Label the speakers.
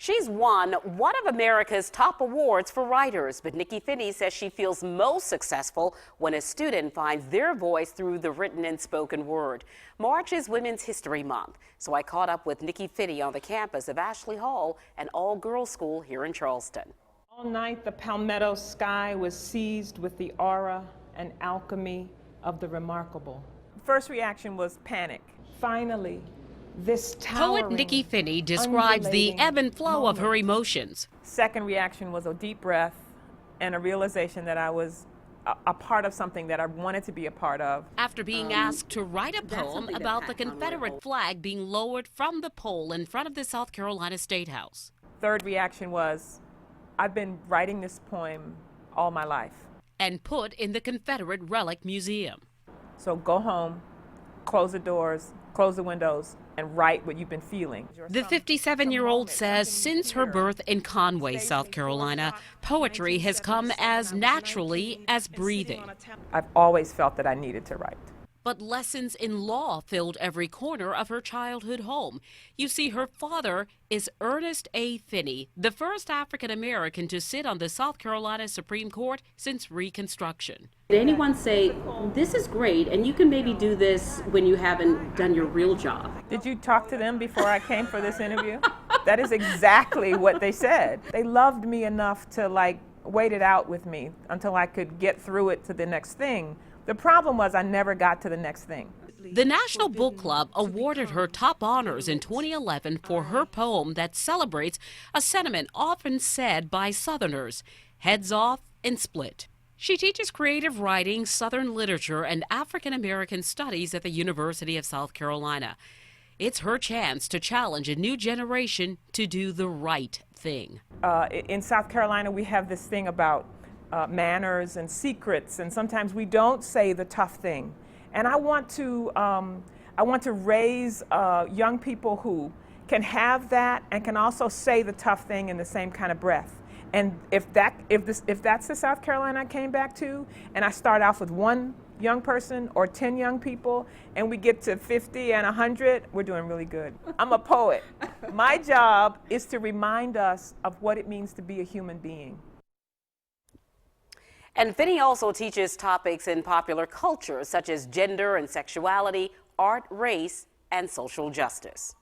Speaker 1: She's won one of America's top awards for writers, but Nikky Finney says she feels most successful when a student finds their voice through the written and spoken word. March is Women's History Month, so I caught up with Nikky Finney on the campus of Ashley Hall, an all-girls school here in Charleston.
Speaker 2: All night the palmetto sky was seized with the aura and alchemy of the remarkable. First reaction was panic. Finally, this
Speaker 3: Poet Nikky Finney describes the ebb and flow of her emotions.
Speaker 2: Second reaction was a deep breath and a realization that I was a part of something that I wanted to be a part of.
Speaker 3: After being asked to write a poem about the Confederate flag being lowered from the pole in front of the South Carolina State House.
Speaker 2: Third reaction was, I've been writing this poem all my life.
Speaker 3: And put in the Confederate Relic Museum.
Speaker 2: So go home, close the doors, close the windows, and write what you've been feeling.
Speaker 3: The 57-year-old says since her birth in Conway, South Carolina, poetry has come as naturally as breathing.
Speaker 2: I've always felt that I needed to write.
Speaker 3: But lessons in law filled every corner of her childhood home. You see, her father is Ernest A. Finney, the first African-American to sit on the South Carolina Supreme Court since Reconstruction.
Speaker 1: Did anyone say, this is great, and you can maybe do this when you haven't done your real job?
Speaker 2: Did you talk to them before I came for this interview? That is exactly what they said. They loved me enough to wait it out with me until I could get through it to the next thing. The problem was I never got to the next thing.
Speaker 3: The National Book Club awarded her top honors in 2011 for her poem that celebrates a sentiment often said by Southerners, heads off and split. She teaches creative writing, Southern literature, and African American studies at the University of South Carolina. It's her chance to challenge a new generation to do the right thing.
Speaker 2: In South Carolina, we have this thing about manners and secrets, and sometimes we don't say the tough thing. And I want to raise young people who can have that and can also say the tough thing in the same kind of breath. And if that's the South Carolina I came back to, and I start off with one young person or 10 young people, and we get to 50 and 100, we're doing really good. I'm a poet. My job is to remind us of what it means to be a human being.
Speaker 1: And Finney also teaches topics in popular culture, such as gender and sexuality, art, race, and social justice.